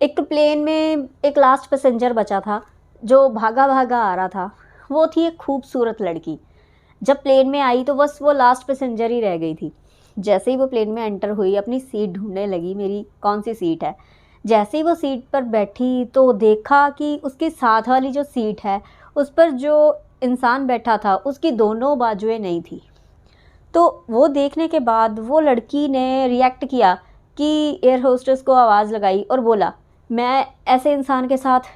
एक प्लेन में एक लास्ट पैसेंजर बचा था जो भागा भागा आ रहा था। वो थी एक खूबसूरत लड़की। जब प्लेन में आई तो बस वो लास्ट पैसेंजर ही रह गई थी। जैसे ही वो प्लेन में एंटर हुई अपनी सीट ढूंढने लगी, मेरी कौन सी सीट है। जैसे ही वो सीट पर बैठी तो देखा कि उसके साथ वाली जो सीट है उस पर जो इंसान बैठा था उसकी दोनों बाजुएं नहीं थी। तो वो देखने के बाद वो लड़की ने रिएक्ट किया कि एयर होस्टेस को आवाज़ लगाई और बोला, मैं ऐसे इंसान के साथ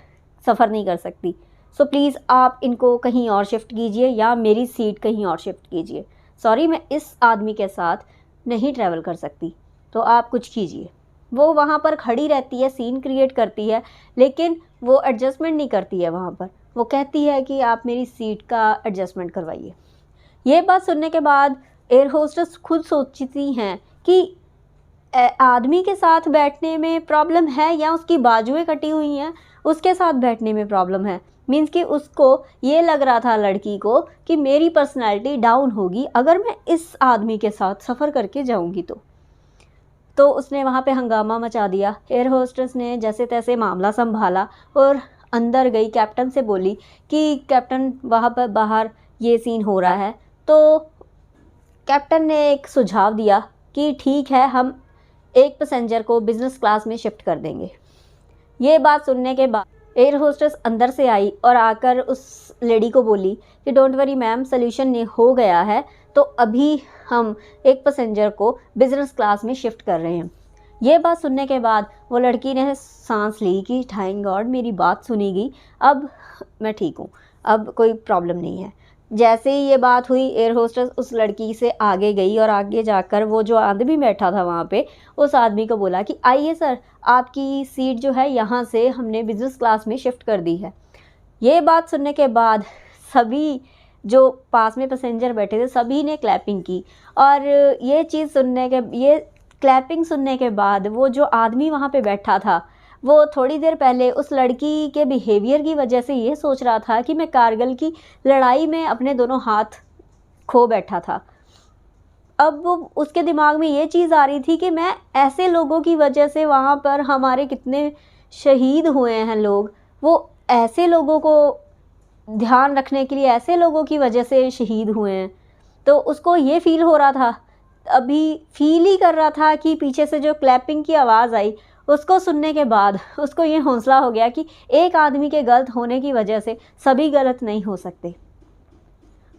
सफ़र नहीं कर सकती, सो प्लीज़ आप इनको कहीं और शिफ्ट कीजिए या मेरी सीट कहीं और शिफ्ट कीजिए। सॉरी, मैं इस आदमी के साथ नहीं ट्रैवल कर सकती, तो आप कुछ कीजिए। वो वहाँ पर खड़ी रहती है, सीन क्रिएट करती है, लेकिन वो एडजस्टमेंट नहीं करती है वहाँ पर। वो कहती है कि आप मेरी सीट का एडजस्टमेंट करवाइए। ये बात सुनने के बाद एयर होस्टेस खुद सोचती हैं कि आदमी के साथ बैठने में प्रॉब्लम है या उसकी बाजुएं कटी हुई हैं उसके साथ बैठने में प्रॉब्लम है। मीन्स कि उसको ये लग रहा था लड़की को कि मेरी पर्सनैलिटी डाउन होगी अगर मैं इस आदमी के साथ सफ़र करके जाऊंगी तो उसने वहाँ पे हंगामा मचा दिया। एयर होस्टेस ने जैसे तैसे मामला संभाला और अंदर गई, कैप्टन से बोली कि कैप्टन वहाँ पर बाहर ये सीन हो रहा है। तो कैप्टन ने एक सुझाव दिया कि ठीक है, हम एक पैसेंजर को बिज़नेस क्लास में शिफ्ट कर देंगे। ये बात सुनने के बाद एयर होस्टेस अंदर से आई और आकर उस लेडी को बोली कि डोंट वरी मैम, सोल्यूशन हो गया है, तो अभी हम एक पैसेंजर को बिज़नेस क्लास में शिफ्ट कर रहे हैं। ये बात सुनने के बाद वो लड़की ने सांस ली कि थैंक गॉड मेरी बात सुनी गई, अब मैं ठीक हूँ, अब कोई प्रॉब्लम नहीं है। जैसे ही ये बात हुई एयर होस्टेस उस लड़की से आगे गई और आगे जाकर वो जो आदमी बैठा था वहाँ पे उस आदमी को बोला कि आइए सर, आपकी सीट जो है यहाँ से हमने बिज़नेस क्लास में शिफ्ट कर दी है। ये बात सुनने के बाद सभी जो पास में पैसेंजर बैठे थे सभी ने क्लैपिंग की। और ये क्लैपिंग सुनने के बाद वो जो आदमी वहाँ पे बैठा था वो थोड़ी देर पहले उस लड़की के बिहेवियर की वजह से ये सोच रहा था कि मैं कारगिल की लड़ाई में अपने दोनों हाथ खो बैठा था। अब वो उसके दिमाग में ये चीज़ आ रही थी कि मैं ऐसे लोगों की वजह से, वहाँ पर हमारे कितने शहीद हुए हैं लोग, वो ऐसे लोगों को ध्यान रखने के लिए ऐसे लोगों की वजह से शहीद हुए हैं। तो उसको ये फील हो रहा था, अभी फील ही कर रहा था कि पीछे से जो क्लैपिंग की आवाज़ आई उसको सुनने के बाद उसको ये हौसला हो गया कि एक आदमी के गलत होने की वजह से सभी गलत नहीं हो सकते।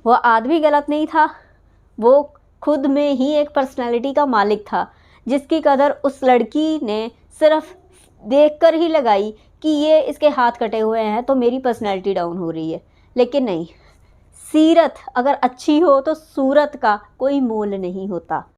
वो आदमी गलत नहीं था, वो खुद में ही एक पर्सनालिटी का मालिक था जिसकी कदर उस लड़की ने सिर्फ देखकर ही लगाई कि ये इसके हाथ कटे हुए हैं तो मेरी पर्सनालिटी डाउन हो रही है। लेकिन नहीं, सीरत अगर अच्छी हो तो सूरत का कोई मोल नहीं होता।